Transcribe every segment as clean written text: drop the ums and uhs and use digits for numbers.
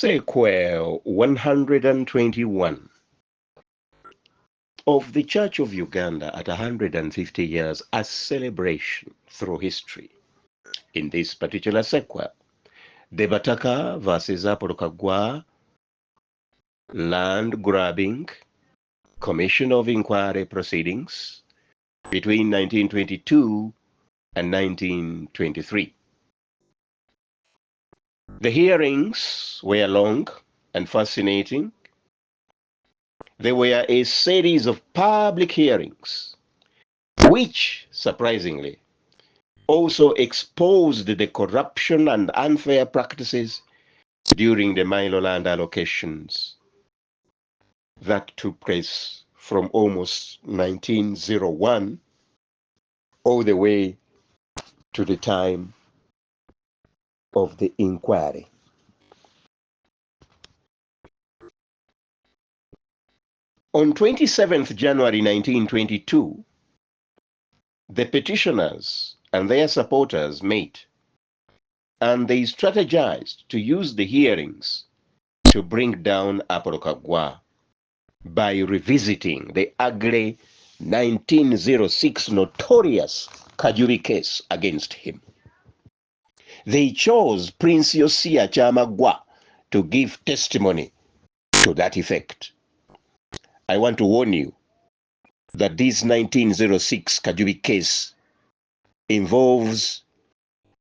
Sequel 121 of the Church of Uganda at 150 years as celebration through history. In this particular sequel, the BATAKA versus Apolo Kaggwa land grabbing Commission of Inquiry proceedings between 1922 and 1923. The hearings were long and fascinating. There were a series of public hearings, which, surprisingly, also exposed the corruption and unfair practices during the MAILO Land allocations that took place from almost 1901 all the way to the time of the inquiry. On 27th January 1922, the petitioners and their supporters met, and they strategized to use the hearings to bring down Apolo Kaggwa by revisiting the ugly 1906 notorious Kajubi case against him. They chose Prince Yosia Kyamagwa to give testimony to that effect. I want to warn you that this 1906 Kajubi case involves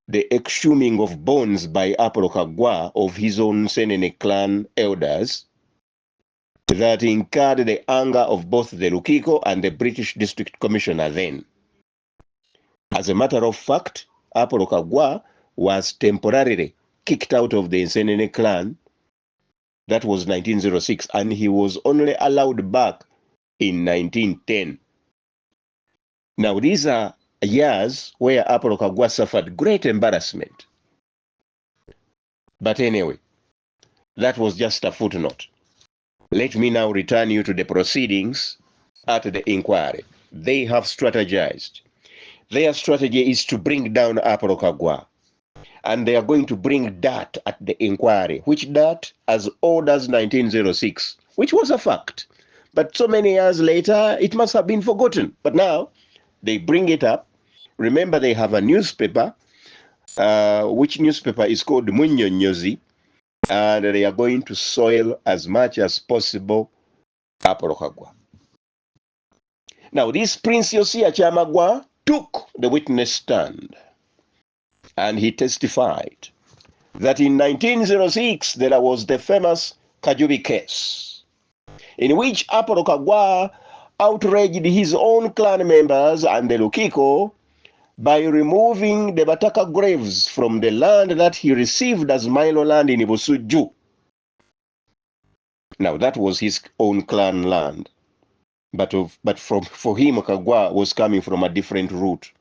the exhuming of bones by Apolo Kaggwa of his own Senene clan elders that incurred the anger of both the Lukiko and the British District Commissioner then. As a matter of fact, Apolo Kaggwa was temporarily kicked out of the Senene clan. That was 1906, and he was only allowed back in 1910. Now, these are years where Apolo Kaggwa suffered great embarrassment. But anyway, that was just a footnote. Let me now return you to the proceedings at the inquiry. They have strategized. Their strategy is to bring down Apolo Kaggwa. And they are going to bring that at the inquiry. Which that? As old as 1906, which was a fact. But so many years later, it must have been forgotten. But now, they bring it up. Remember, they have a newspaper, which newspaper is called Munyonyozi, and they are going to soil as much as possible Apolo Kaggwa. Now, this Prince Yosia Kyamagwa took the witness stand, and he testified that in 1906 there was the famous Kajubi case, in which Apolo Kaggwa outraged his own clan members and the Lukiko by removing the BATAKA graves from the land that he received as MAILO land in Ibusuju. Now, that was his own clan land, but for him, Kaggwa was coming from a different route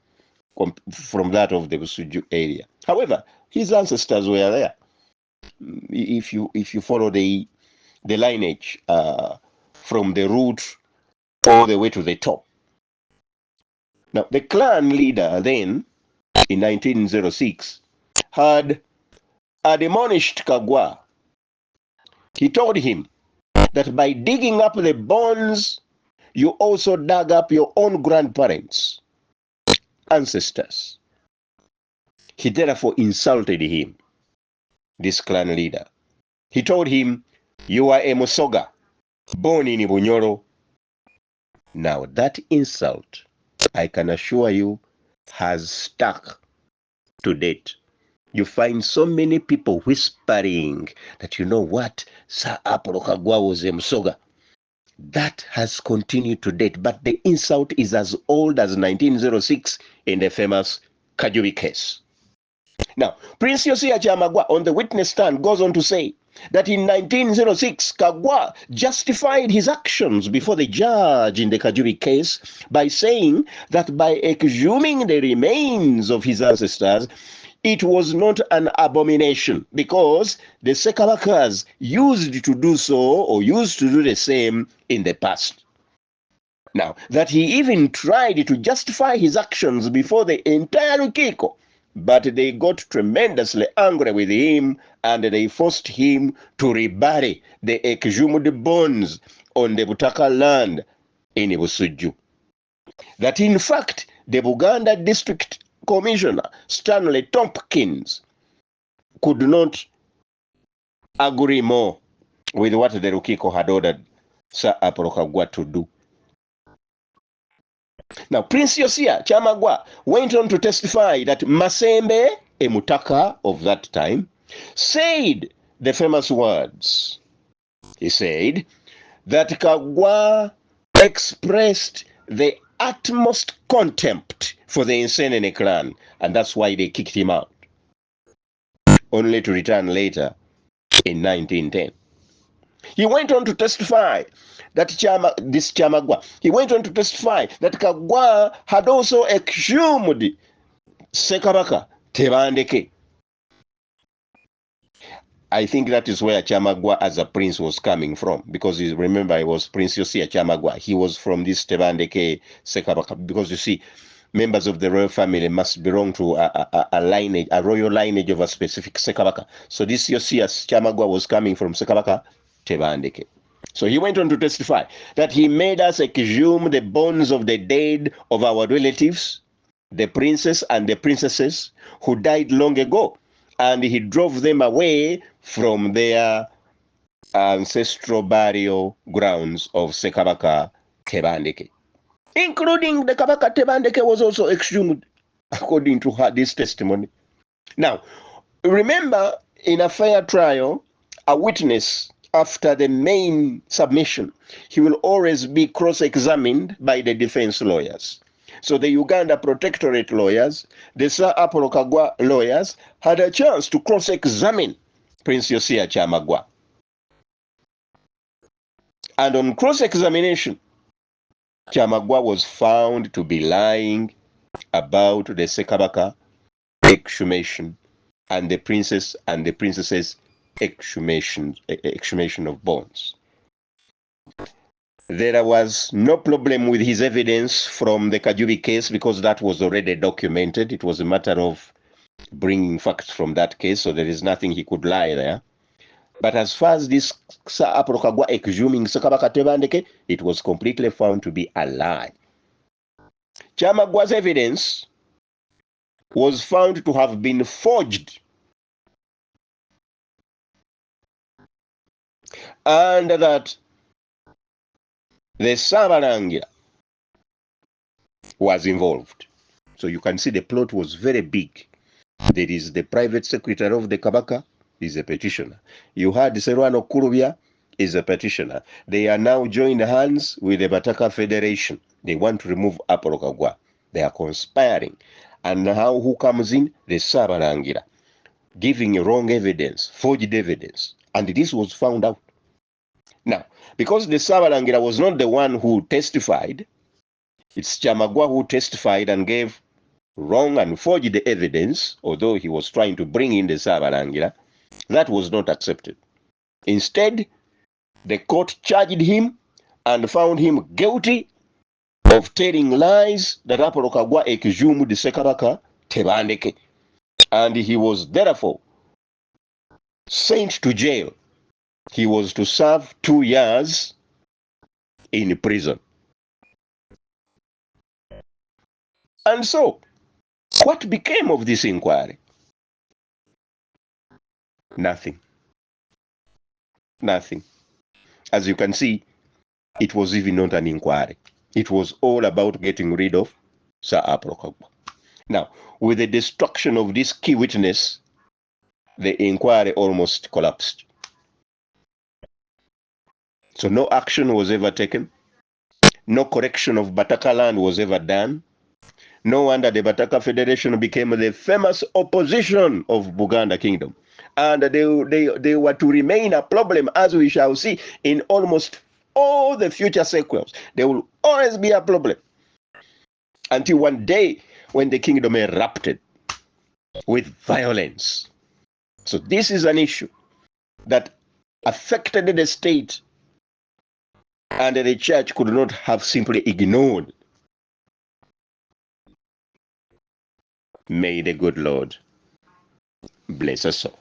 from that of the Ibusuju area. However, his ancestors were there. If you follow the lineage from the root all the way to the top. Now, the clan leader then, in 1906, had admonished Kaggwa. He told him that by digging up the bones, you also dug up your own grandparents, ancestors. He therefore insulted him, this clan leader. He told him, you are a Musoga, born in Bunyoro. Now, that insult, I can assure you, has stuck to date. You find so many people whispering that, you know what, Sir Apolo Kaggwa was a Musoga. That has continued to date, but the insult is as old as 1906 in the famous Kajubi case. Now, Prince Yosia Kyamagwa on the witness stand goes on to say that in 1906, Kaggwa justified his actions before the judge in the Kajubi case by saying that by exhuming the remains of his ancestors, it was not an abomination because the Sekabakas used to do so or used to do the same in the past. Now, that he even tried to justify his actions before the entire Lukiko but they got tremendously angry with him and they forced him to rebury the exhumed bones on the Butaka land in Busuju. That in fact, the Buganda District Commissioner, Stanley Tompkins, could not agree more with what the Rukiko had ordered Sir Apolo Kaggwa to do. Now, Prince Yosia Chamagwa went on to testify that Masembe, a Mutaka of that time, said the famous words. He said that Kaggwa expressed the utmost contempt for the Nsenene clan, and that's why they kicked him out, only to return later in 1910. He went on to testify that Chamagwa, he went on to testify that Kaggwa had also exhumed Sekabaka Tebandeke. I think that is where Chamagwa as a prince was coming from, because remember, he was Prince Yosia Chamagwa. He was from this Tebandeke Sekabaka, because you see, members of the royal family must belong to a lineage, a royal lineage of a specific Sekabaka. So this Yosia Chamagwa was coming from Sekabaka Tebandeke. So he went on to testify that he made us exhume the bones of the dead of our relatives, the princes and the princesses who died long ago, and he drove them away from their ancestral burial grounds of Sekabaka Tebandeke. Including the Kabaka Tebandeke was also exhumed, according to this testimony. Now, remember, in a fair trial, a witness, after the main submission, he will always be cross-examined by the defense lawyers. So the Uganda Protectorate lawyers, the Sir Apolo Kaggwa lawyers, had a chance to cross-examine Prince Yosia Chamagwa. And on cross-examination, Chamagwa was found to be lying about the Sekabaka exhumation and the princess and the princess's exhumation of bones. There was no problem with his evidence from the Kajubi case, because that was already documented. It was a matter of bringing facts from that case, so there is nothing he could lie there. But as far as this Sir Apolo Kaggwa exhuming Sekabaka Tebandeke, it was completely found to be a lie. Chamagwa's evidence was found to have been forged, and that the Sabalangira was involved. So you can see the plot was very big. There is the private secretary of the Kabaka, is a petitioner. You had Serwano Kurubia, is a petitioner. They are now joined hands with the Bataka Federation. They want to remove Apolo Kaggwa. They are conspiring. And now who comes in? The Sabalangira, giving wrong evidence, forged evidence. And this was found out. Now, because the Sabalangira was not the one who testified, it's Chamagwa who testified and gave wrong and forged evidence, although he was trying to bring in the Sabalangira. That was not accepted. Instead, the court charged him and found him guilty of telling lies that Apolo Kaggwa exhumed the Sekabaka Tebandeke, and he was therefore sent to jail. He was to serve 2 years in prison. And so, what became of this inquiry? Nothing. Nothing. As you can see, it was even not an inquiry. It was all about getting rid of Sir Apolo Kaggwa. Now, with the destruction of this key witness, the inquiry almost collapsed. So no action was ever taken. No correction of Bataka land was ever done. No wonder the Bataka Federation became the famous opposition of Buganda Kingdom. And they were to remain a problem, as we shall see in almost all the future sequels. There will always be a problem, until one day when the kingdom erupted with violence. So this is an issue that affected the state, and the church could not have simply ignored. May the good Lord bless us all.